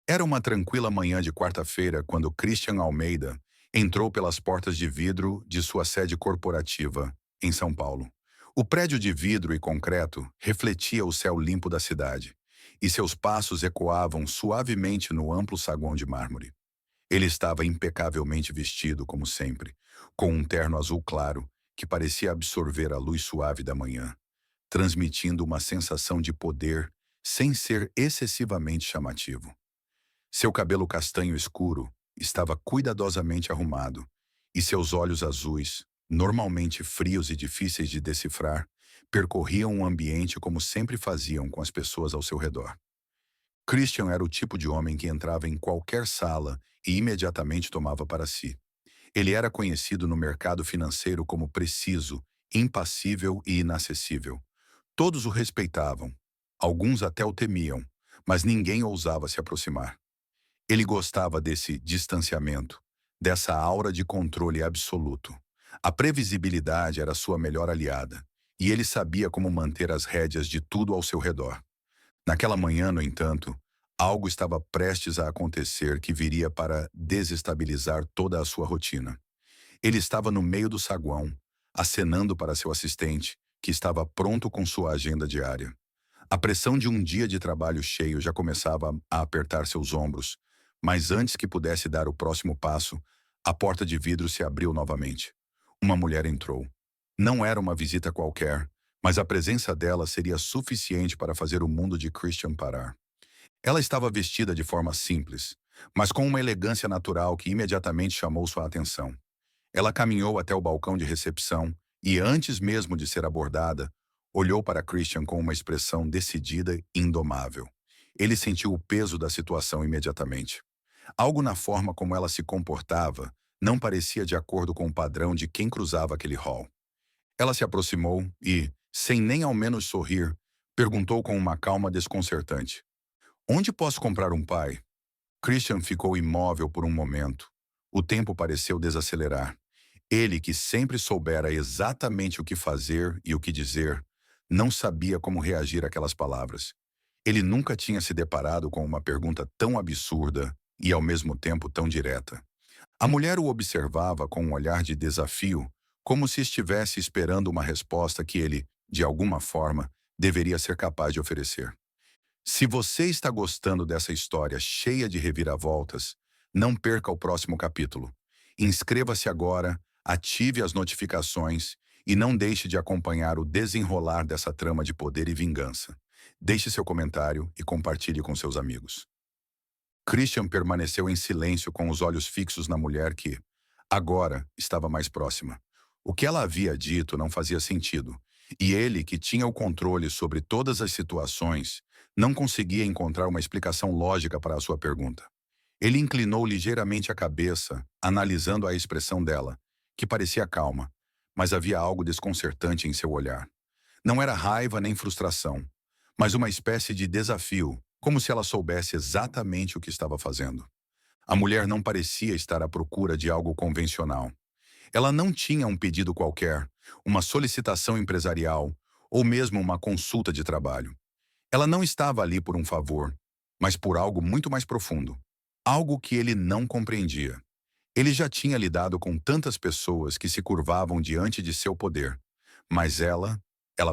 Era uma tranquila manhã de quarta-feira quando Christian Almeida entrou pelas portas de vidro de sua sede corporativa, em São Paulo. O prédio de vidro e concreto refletia o céu limpo da cidade, e seus passos ecoavam suavemente no amplo saguão de mármore. Ele estava impecavelmente vestido, como sempre, com um terno azul claro que parecia absorver a luz suave da manhã, transmitindo uma sensação de poder sem ser excessivamente chamativo. Seu cabelo castanho escuro estava cuidadosamente arrumado, e seus olhos azuis, normalmente frios e difíceis de decifrar, percorriam o ambiente como sempre faziam com as pessoas ao seu redor. Christian era o tipo de homem que entrava em qualquer sala e imediatamente tomava para si. Ele era conhecido no mercado financeiro como preciso, impassível e inacessível. Todos o respeitavam, alguns até o temiam, mas ninguém ousava se aproximar. Ele gostava desse distanciamento, dessa aura de controle absoluto. A previsibilidade era sua melhor aliada, e ele sabia como manter as rédeas de tudo ao seu redor. Naquela manhã, no entanto, algo estava prestes a acontecer que viria para desestabilizar toda a sua rotina. Ele estava no meio do saguão, acenando para seu assistente, que estava pronto com sua agenda diária. A pressão de um dia de trabalho cheio já começava a apertar seus ombros, mas antes que pudesse dar o próximo passo, a porta de vidro se abriu novamente. Uma mulher entrou. Não era uma visita qualquer, mas a presença dela seria suficiente para fazer o mundo de Christian parar. Ela estava vestida de forma simples, mas com uma elegância natural que imediatamente chamou sua atenção. Ela caminhou até o balcão de recepção e, antes mesmo de ser abordada, olhou para Christian com uma expressão decidida e indomável. Ele sentiu o peso da situação imediatamente. Algo na forma como ela se comportava não parecia de acordo com o padrão de quem cruzava aquele hall. Ela se aproximou e, sem nem ao menos sorrir, perguntou com uma calma desconcertante: "Onde posso comprar um pai?" Christian ficou imóvel por um momento. O tempo pareceu desacelerar. Ele, que sempre soubera exatamente o que fazer e o que dizer, não sabia como reagir àquelas palavras. Ele nunca tinha se deparado com uma pergunta tão absurda e, ao mesmo tempo, tão direta. A mulher o observava com um olhar de desafio, como se estivesse esperando uma resposta que ele, de alguma forma, deveria ser capaz de oferecer. Se você está gostando dessa história cheia de reviravoltas, não perca o próximo capítulo. Inscreva-se agora, ative as notificações e não deixe de acompanhar o desenrolar dessa trama de poder e vingança. Deixe seu comentário e compartilhe com seus amigos. Christian permaneceu em silêncio com os olhos fixos na mulher que, agora, estava mais próxima. O que ela havia dito não fazia sentido, e ele, que tinha o controle sobre todas as situações, não conseguia encontrar uma explicação lógica para a sua pergunta. Ele inclinou ligeiramente a cabeça, analisando a expressão dela, que parecia calma, mas havia algo desconcertante em seu olhar. Não era raiva nem frustração, mas uma espécie de desafio, como se ela soubesse exatamente o que estava fazendo. A mulher não parecia estar à procura de algo convencional. Ela não tinha um pedido qualquer, uma solicitação empresarial ou mesmo uma consulta de trabalho. Ela não estava ali por um favor, mas por algo muito mais profundo. Algo que ele não compreendia. Ele já tinha lidado com tantas pessoas que se curvavam diante de seu poder, mas ela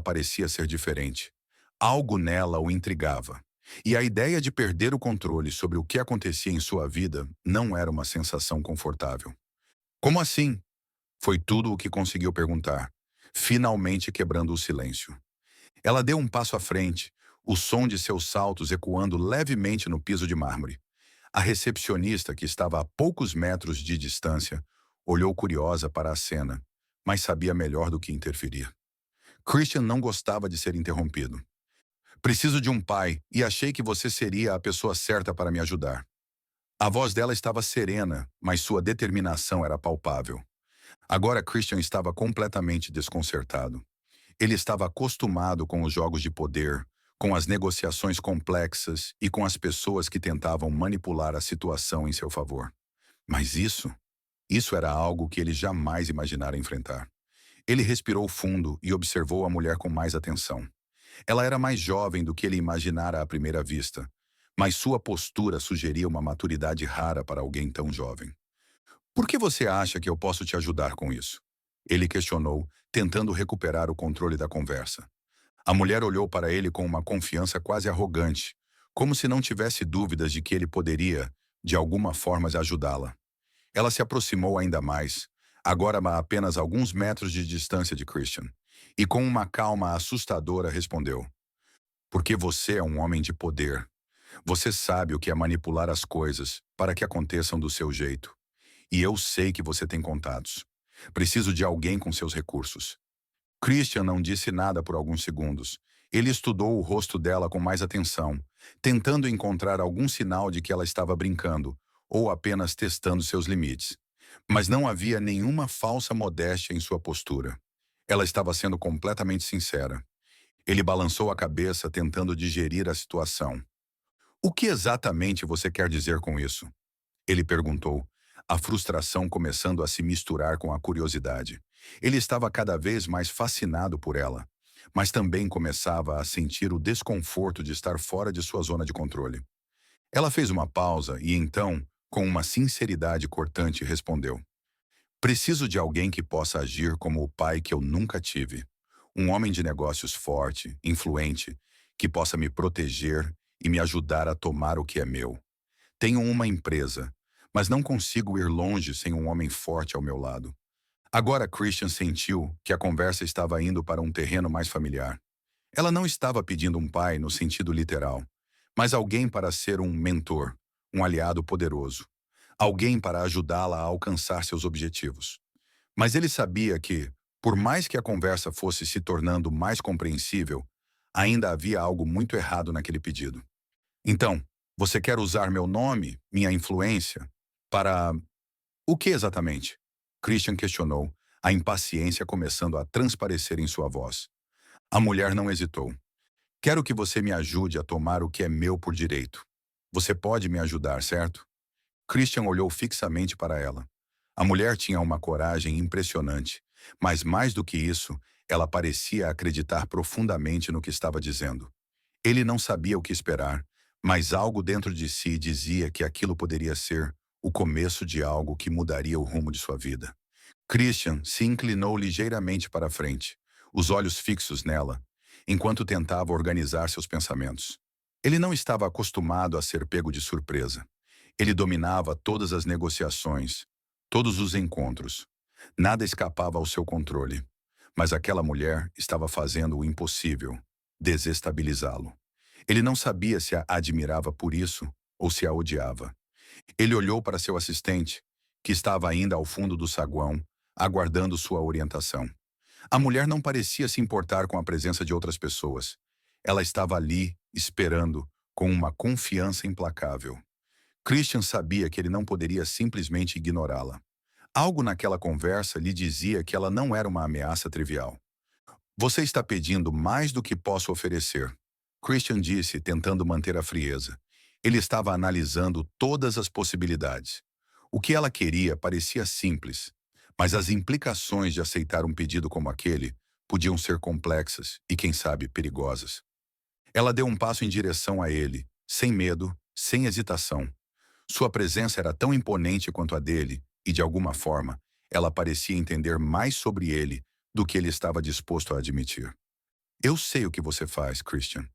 parecia ser diferente. Algo nela o intrigava. E a ideia de perder o controle sobre o que acontecia em sua vida não era uma sensação confortável. Como assim? Foi tudo o que conseguiu perguntar, finalmente quebrando o silêncio. Ela deu um passo à frente, o som de seus saltos ecoando levemente no piso de mármore. A recepcionista, que estava a poucos metros de distância, olhou curiosa para a cena, mas sabia melhor do que interferir. Christian não gostava de ser interrompido. "Preciso de um pai e achei que você seria a pessoa certa para me ajudar." A voz dela estava serena, mas sua determinação era palpável. Agora Christian estava completamente desconcertado. Ele estava acostumado com os jogos de poder, com as negociações complexas e com as pessoas que tentavam manipular a situação em seu favor. Mas isso era algo que ele jamais imaginara enfrentar. Ele respirou fundo e observou a mulher com mais atenção. Ela era mais jovem do que ele imaginara à primeira vista, mas sua postura sugeria uma maturidade rara para alguém tão jovem. Por que você acha que eu posso te ajudar com isso? Ele questionou, tentando recuperar o controle da conversa. A mulher olhou para ele com uma confiança quase arrogante, como se não tivesse dúvidas de que ele poderia, de alguma forma, ajudá-la. Ela se aproximou ainda mais, agora a apenas alguns metros de distância de Christian, e com uma calma assustadora respondeu: porque você é um homem de poder. Você sabe o que é manipular as coisas para que aconteçam do seu jeito. E eu sei que você tem contatos. Preciso de alguém com seus recursos. Christian não disse nada por alguns segundos. Ele estudou o rosto dela com mais atenção, tentando encontrar algum sinal de que ela estava brincando ou apenas testando seus limites. Mas não havia nenhuma falsa modéstia em sua postura. Ela estava sendo completamente sincera. Ele balançou a cabeça, tentando digerir a situação. O que exatamente você quer dizer com isso? Ele perguntou, a frustração começando a se misturar com a curiosidade. Ele estava cada vez mais fascinado por ela, mas também começava a sentir o desconforto de estar fora de sua zona de controle. Ela fez uma pausa e então, com uma sinceridade cortante, respondeu: preciso de alguém que possa agir como o pai que eu nunca tive. Um homem de negócios forte, influente, que possa me proteger e me ajudar a tomar o que é meu. Tenho uma empresa, mas não consigo ir longe sem um homem forte ao meu lado. Agora Christian sentiu que a conversa estava indo para um terreno mais familiar. Ela não estava pedindo um pai no sentido literal, mas alguém para ser um mentor, um aliado poderoso. Alguém para ajudá-la a alcançar seus objetivos. Mas ele sabia que, por mais que a conversa fosse se tornando mais compreensível, ainda havia algo muito errado naquele pedido. Então, você quer usar meu nome, minha influência, para... o que exatamente? Christian questionou, a impaciência começando a transparecer em sua voz. A mulher não hesitou. Quero que você me ajude a tomar o que é meu por direito. Você pode me ajudar, certo? Christian olhou fixamente para ela. A mulher tinha uma coragem impressionante, mas mais do que isso, ela parecia acreditar profundamente no que estava dizendo. Ele não sabia o que esperar, mas algo dentro de si dizia que aquilo poderia ser o começo de algo que mudaria o rumo de sua vida. Christian se inclinou ligeiramente para a frente, os olhos fixos nela, enquanto tentava organizar seus pensamentos. Ele não estava acostumado a ser pego de surpresa. Ele dominava todas as negociações, todos os encontros. Nada escapava ao seu controle. Mas aquela mulher estava fazendo o impossível, desestabilizá-lo. Ele não sabia se a admirava por isso ou se a odiava. Ele olhou para seu assistente, que estava ainda ao fundo do saguão, aguardando sua orientação. A mulher não parecia se importar com a presença de outras pessoas. Ela estava ali, esperando, com uma confiança implacável. Christian sabia que ele não poderia simplesmente ignorá-la. Algo naquela conversa lhe dizia que ela não era uma ameaça trivial. Você está pedindo mais do que posso oferecer, Christian disse, tentando manter a frieza. Ele estava analisando todas as possibilidades. O que ela queria parecia simples, mas as implicações de aceitar um pedido como aquele podiam ser complexas e, quem sabe, perigosas. Ela deu um passo em direção a ele, sem medo, sem hesitação. Sua presença era tão imponente quanto a dele, e de alguma forma, ela parecia entender mais sobre ele do que ele estava disposto a admitir. Eu sei o que você faz, Christian.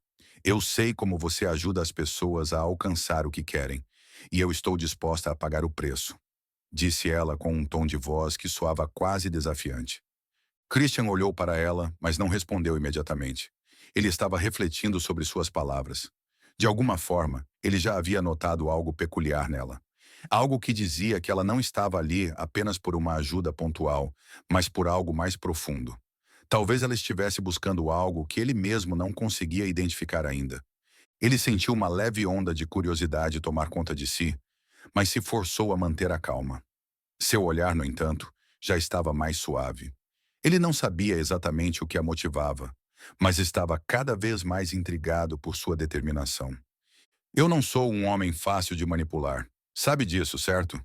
Eu sei como você ajuda as pessoas a alcançar o que querem, e eu estou disposta a pagar o preço, disse ela com um tom de voz que soava quase desafiante. Christian olhou para ela, mas não respondeu imediatamente. Ele estava refletindo sobre suas palavras. De alguma forma, ele já havia notado algo peculiar nela. Algo que dizia que ela não estava ali apenas por uma ajuda pontual, mas por algo mais profundo. Talvez ela estivesse buscando algo que ele mesmo não conseguia identificar ainda. Ele sentiu uma leve onda de curiosidade tomar conta de si, mas se forçou a manter a calma. Seu olhar, no entanto, já estava mais suave. Ele não sabia exatamente o que a motivava, mas estava cada vez mais intrigado por sua determinação. Eu não sou um homem fácil de manipular. Sabe disso, certo?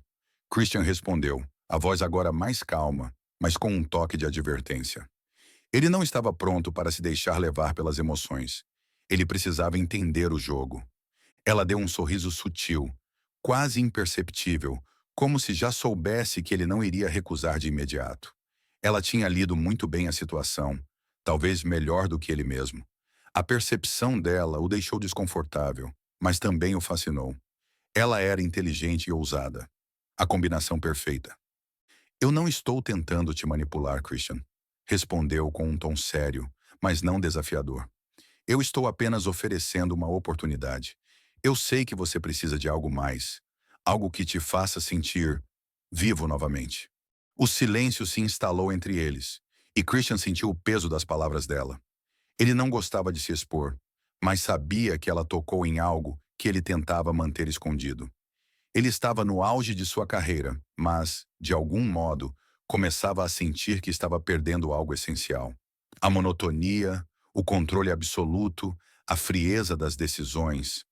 Christian respondeu, a voz agora mais calma, mas com um toque de advertência. Ele não estava pronto para se deixar levar pelas emoções. Ele precisava entender o jogo. Ela deu um sorriso sutil, quase imperceptível, como se já soubesse que ele não iria recusar de imediato. Ela tinha lido muito bem a situação, talvez melhor do que ele mesmo. A percepção dela o deixou desconfortável, mas também o fascinou. Ela era inteligente e ousada. A combinação perfeita. Eu não estou tentando te manipular, Christian, respondeu com um tom sério, mas não desafiador. Eu estou apenas oferecendo uma oportunidade. Eu sei que você precisa de algo mais, algo que te faça sentir vivo novamente. O silêncio se instalou entre eles, e Christian sentiu o peso das palavras dela. Ele não gostava de se expor, mas sabia que ela tocou em algo que ele tentava manter escondido. Ele estava no auge de sua carreira, mas, de algum modo, começava a sentir que estava perdendo algo essencial. A monotonia, o controle absoluto, a frieza das decisões.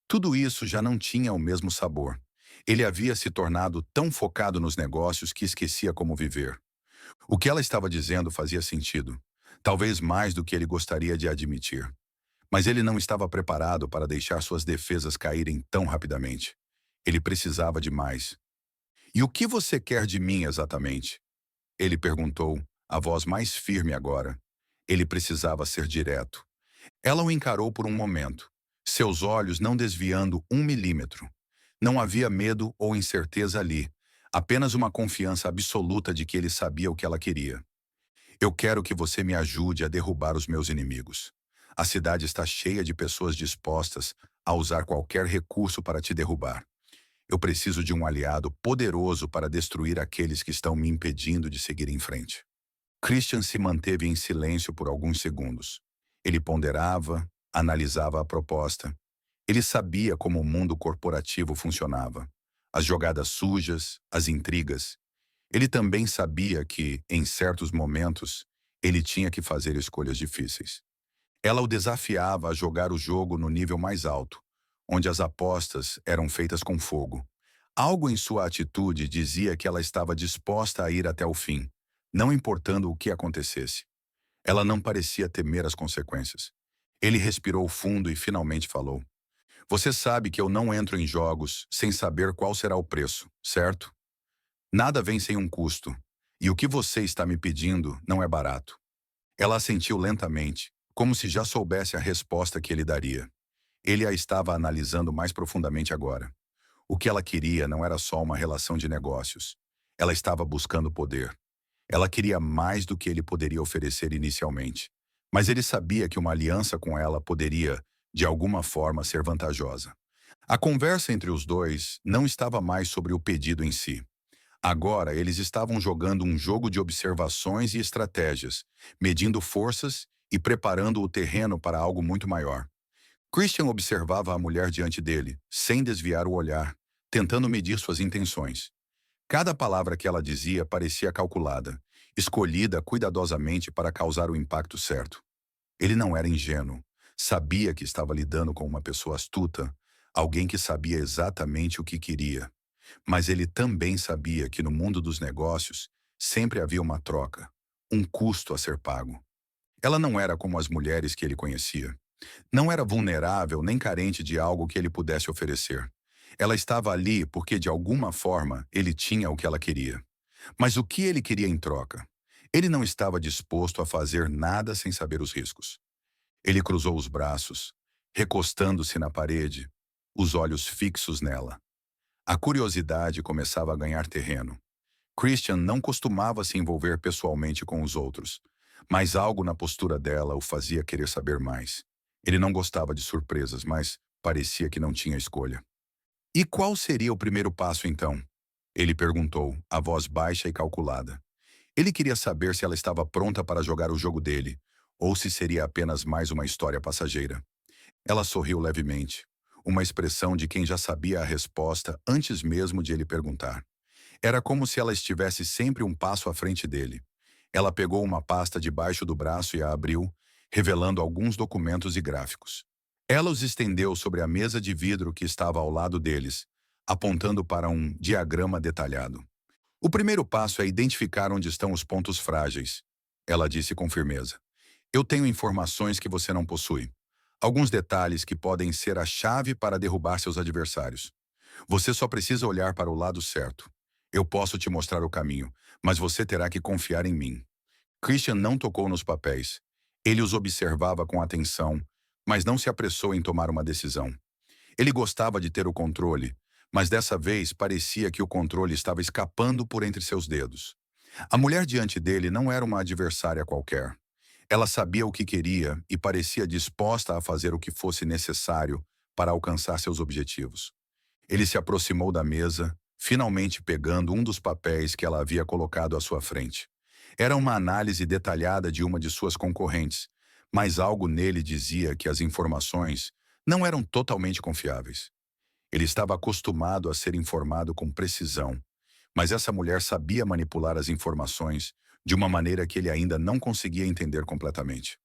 Tudo isso já não tinha o mesmo sabor. Ele havia se tornado tão focado nos negócios que esquecia como viver. O que ela estava dizendo fazia sentido, talvez mais do que ele gostaria de admitir. Mas ele não estava preparado para deixar suas defesas caírem tão rapidamente. Ele precisava de mais. E o que você quer de mim exatamente? Ele perguntou, a voz mais firme agora. Ele precisava ser direto. Ela o encarou por um momento, seus olhos não desviando 1 milímetro. Não havia medo ou incerteza ali, apenas uma confiança absoluta de que ele sabia o que ela queria. Eu quero que você me ajude a derrubar os meus inimigos. A cidade está cheia de pessoas dispostas a usar qualquer recurso para te derrubar. Eu preciso de um aliado poderoso para destruir aqueles que estão me impedindo de seguir em frente. Christian se manteve em silêncio por alguns segundos. Ele ponderava, analisava a proposta. Ele sabia como o mundo corporativo funcionava. As jogadas sujas, as intrigas. Ele também sabia que, em certos momentos, ele tinha que fazer escolhas difíceis. Ela o desafiava a jogar o jogo no nível mais alto, onde as apostas eram feitas com fogo. Algo em sua atitude dizia que ela estava disposta a ir até o fim, não importando o que acontecesse. Ela não parecia temer as consequências. Ele respirou fundo e finalmente falou: Você sabe que eu não entro em jogos sem saber qual será o preço, certo? Nada vem sem um custo, e o que você está me pedindo não é barato. Ela assentiu lentamente, como se já soubesse a resposta que ele daria. Ele a estava analisando mais profundamente agora. O que ela queria não era só uma relação de negócios. Ela estava buscando poder. Ela queria mais do que ele poderia oferecer inicialmente. Mas ele sabia que uma aliança com ela poderia, de alguma forma, ser vantajosa. A conversa entre os dois não estava mais sobre o pedido em si. Agora, eles estavam jogando um jogo de observações e estratégias, medindo forças e preparando o terreno para algo muito maior. Christian observava a mulher diante dele, sem desviar o olhar, tentando medir suas intenções. Cada palavra que ela dizia parecia calculada, escolhida cuidadosamente para causar o impacto certo. Ele não era ingênuo. Sabia que estava lidando com uma pessoa astuta, alguém que sabia exatamente o que queria. Mas ele também sabia que no mundo dos negócios sempre havia uma troca, um custo a ser pago. Ela não era como as mulheres que ele conhecia. Não era vulnerável nem carente de algo que ele pudesse oferecer. Ela estava ali porque, de alguma forma, ele tinha o que ela queria. Mas o que ele queria em troca? Ele não estava disposto a fazer nada sem saber os riscos. Ele cruzou os braços, recostando-se na parede, os olhos fixos nela. A curiosidade começava a ganhar terreno. Christian não costumava se envolver pessoalmente com os outros, mas algo na postura dela o fazia querer saber mais. Ele não gostava de surpresas, mas parecia que não tinha escolha. E qual seria o primeiro passo, então? Ele perguntou, a voz baixa e calculada. Ele queria saber se ela estava pronta para jogar o jogo dele, ou se seria apenas mais uma história passageira. Ela sorriu levemente, uma expressão de quem já sabia a resposta antes mesmo de ele perguntar. Era como se ela estivesse sempre um passo à frente dele. Ela pegou uma pasta debaixo do braço e a abriu, revelando alguns documentos e gráficos. Ela os estendeu sobre a mesa de vidro que estava ao lado deles, apontando para um diagrama detalhado. O primeiro passo é identificar onde estão os pontos frágeis, ela disse com firmeza. Eu tenho informações que você não possui. Alguns detalhes que podem ser a chave para derrubar seus adversários. Você só precisa olhar para o lado certo. Eu posso te mostrar o caminho, mas você terá que confiar em mim. Christian não tocou nos papéis. Ele os observava com atenção, mas não se apressou em tomar uma decisão. Ele gostava de ter o controle, mas dessa vez parecia que o controle estava escapando por entre seus dedos. A mulher diante dele não era uma adversária qualquer. Ela sabia o que queria e parecia disposta a fazer o que fosse necessário para alcançar seus objetivos. Ele se aproximou da mesa, finalmente pegando um dos papéis que ela havia colocado à sua frente. Era uma análise detalhada de uma de suas concorrentes, mas algo nele dizia que as informações não eram totalmente confiáveis. Ele estava acostumado a ser informado com precisão, mas essa mulher sabia manipular as informações de uma maneira que ele ainda não conseguia entender completamente.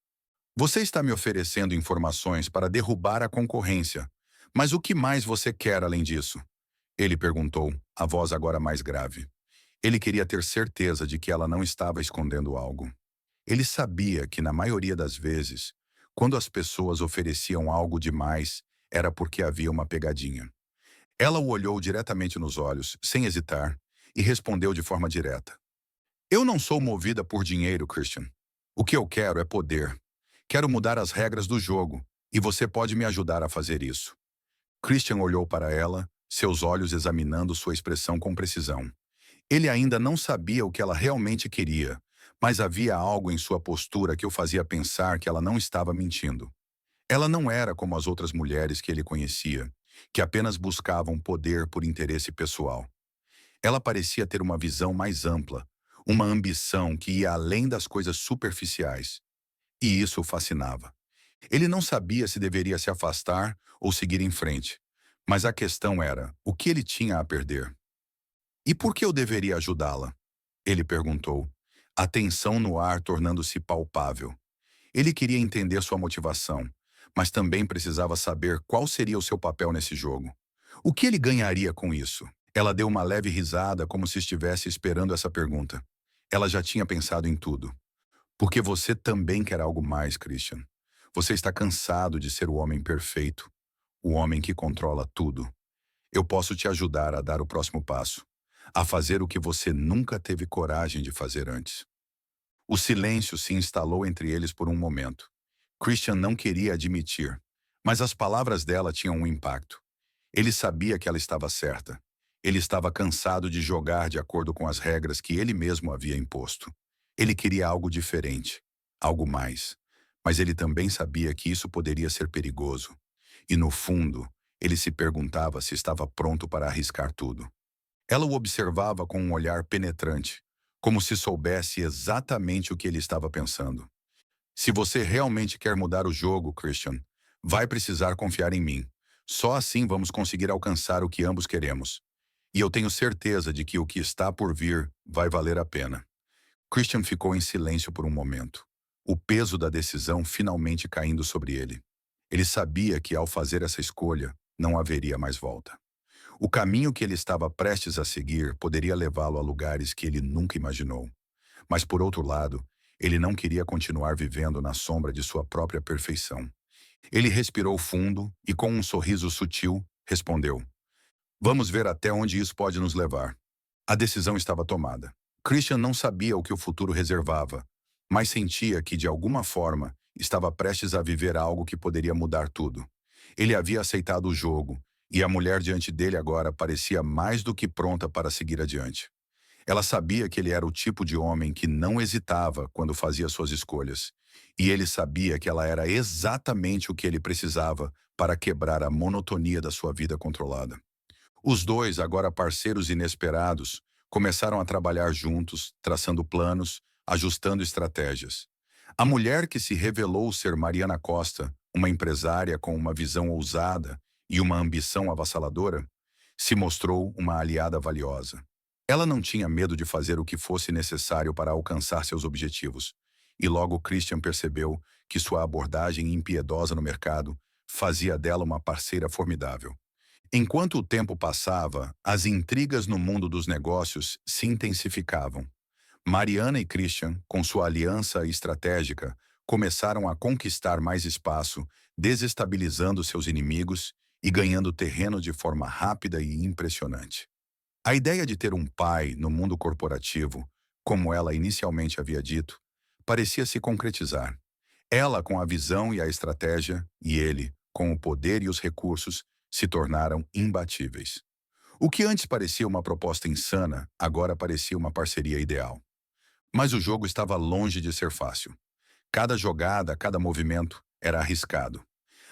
Você está me oferecendo informações para derrubar a concorrência, mas o que mais você quer além disso? Ele perguntou, a voz agora mais grave. Ele queria ter certeza de que ela não estava escondendo algo. Ele sabia que, na maioria das vezes, quando as pessoas ofereciam algo demais, era porque havia uma pegadinha. Ela o olhou diretamente nos olhos, sem hesitar, e respondeu de forma direta. Eu não sou movida por dinheiro, Christian. O que eu quero é poder. Quero mudar as regras do jogo, e você pode me ajudar a fazer isso. Christian olhou para ela, seus olhos examinando sua expressão com precisão. Ele ainda não sabia o que ela realmente queria, mas havia algo em sua postura que o fazia pensar que ela não estava mentindo. Ela não era como as outras mulheres que ele conhecia, que apenas buscavam poder por interesse pessoal. Ela parecia ter uma visão mais ampla, uma ambição que ia além das coisas superficiais. E isso o fascinava. Ele não sabia se deveria se afastar ou seguir em frente, mas a questão era, o que ele tinha a perder? E por que eu deveria ajudá-la? Ele perguntou, a tensão no ar tornando-se palpável. Ele queria entender sua motivação, mas também precisava saber qual seria o seu papel nesse jogo. O que ele ganharia com isso? Ela deu uma leve risada, como se estivesse esperando essa pergunta. Ela já tinha pensado em tudo. Porque você também quer algo mais, Christian. Você está cansado de ser o homem perfeito, o homem que controla tudo. Eu posso te ajudar a dar o próximo passo, a fazer o que você nunca teve coragem de fazer antes. O silêncio se instalou entre eles por um momento. Christian não queria admitir, mas as palavras dela tinham um impacto. Ele sabia que ela estava certa. Ele estava cansado de jogar de acordo com as regras que ele mesmo havia imposto. Ele queria algo diferente, algo mais. Mas ele também sabia que isso poderia ser perigoso. E no fundo, ele se perguntava se estava pronto para arriscar tudo. Ela o observava com um olhar penetrante, como se soubesse exatamente o que ele estava pensando. Se você realmente quer mudar o jogo, Christian, vai precisar confiar em mim. Só assim vamos conseguir alcançar o que ambos queremos. E eu tenho certeza de que o que está por vir vai valer a pena. Christian ficou em silêncio por um momento, o peso da decisão finalmente caindo sobre ele. Ele sabia que, ao fazer essa escolha, não haveria mais volta. O caminho que ele estava prestes a seguir poderia levá-lo a lugares que ele nunca imaginou. Mas, por outro lado, ele não queria continuar vivendo na sombra de sua própria perfeição. Ele respirou fundo e, com um sorriso sutil, respondeu: Vamos ver até onde isso pode nos levar. A decisão estava tomada. Christian não sabia o que o futuro reservava, mas sentia que, de alguma forma, estava prestes a viver algo que poderia mudar tudo. Ele havia aceitado o jogo, e a mulher diante dele agora parecia mais do que pronta para seguir adiante. Ela sabia que ele era o tipo de homem que não hesitava quando fazia suas escolhas, e ele sabia que ela era exatamente o que ele precisava para quebrar a monotonia da sua vida controlada. Os dois, agora parceiros inesperados, começaram a trabalhar juntos, traçando planos, ajustando estratégias. A mulher que se revelou ser Mariana Costa, uma empresária com uma visão ousada e uma ambição avassaladora, se mostrou uma aliada valiosa. Ela não tinha medo de fazer o que fosse necessário para alcançar seus objetivos, e logo Christian percebeu que sua abordagem impiedosa no mercado fazia dela uma parceira formidável. Enquanto o tempo passava, as intrigas no mundo dos negócios se intensificavam. Mariana e Christian, com sua aliança estratégica, começaram a conquistar mais espaço, desestabilizando seus inimigos e ganhando terreno de forma rápida e impressionante. A ideia de ter um pai no mundo corporativo, como ela inicialmente havia dito, parecia se concretizar. Ela com a visão e a estratégia, e ele, com o poder e os recursos, se tornaram imbatíveis. O que antes parecia uma proposta insana, agora parecia uma parceria ideal. Mas o jogo estava longe de ser fácil. Cada jogada, cada movimento era arriscado.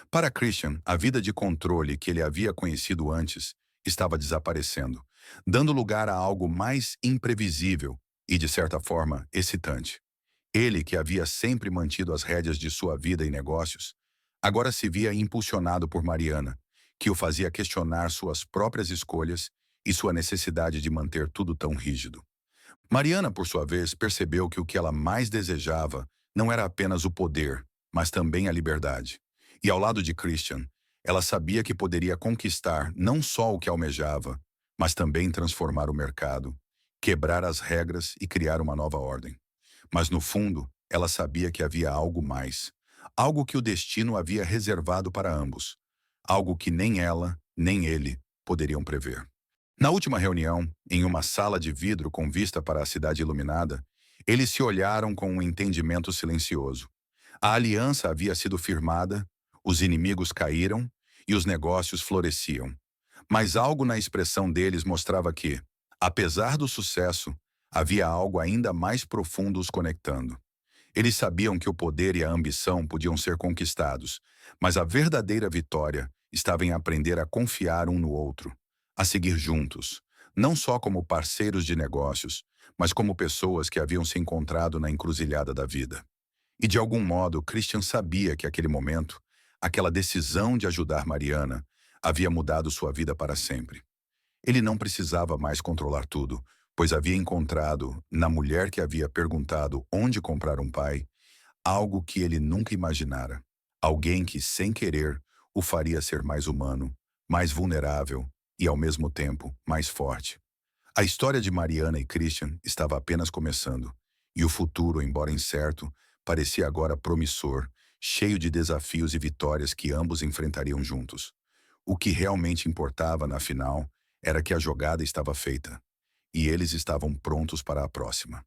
Para Christian, a vida de controle que ele havia conhecido antes estava desaparecendo, dando lugar a algo mais imprevisível e, de certa forma, excitante. Ele, que havia sempre mantido as rédeas de sua vida e negócios, agora se via impulsionado por Mariana, que o fazia questionar suas próprias escolhas e sua necessidade de manter tudo tão rígido. Mariana, por sua vez, percebeu que o que ela mais desejava não era apenas o poder, mas também a liberdade. E ao lado de Christian, ela sabia que poderia conquistar não só o que almejava, mas também transformar o mercado, quebrar as regras e criar uma nova ordem. Mas no fundo, ela sabia que havia algo mais, algo que o destino havia reservado para ambos, algo que nem ela, nem ele poderiam prever. Na última reunião, em uma sala de vidro com vista para a cidade iluminada, eles se olharam com um entendimento silencioso. A aliança havia sido firmada, os inimigos caíram e os negócios floresciam. Mas algo na expressão deles mostrava que, apesar do sucesso, havia algo ainda mais profundo os conectando. Eles sabiam que o poder e a ambição podiam ser conquistados, mas a verdadeira vitória estava em aprender a confiar um no outro, a seguir juntos, não só como parceiros de negócios, mas como pessoas que haviam se encontrado na encruzilhada da vida. E de algum modo, Christian sabia que aquele momento, aquela decisão de ajudar Mariana, havia mudado sua vida para sempre. Ele não precisava mais controlar tudo, pois havia encontrado, na mulher que havia perguntado onde comprar um pai, algo que ele nunca imaginara. Alguém que, sem querer, o faria ser mais humano, mais vulnerável e, ao mesmo tempo, mais forte. A história de Mariana e Christian estava apenas começando, e o futuro, embora incerto, parecia agora promissor, cheio de desafios e vitórias que ambos enfrentariam juntos. O que realmente importava, na final, era que a jogada estava feita, e eles estavam prontos para a próxima.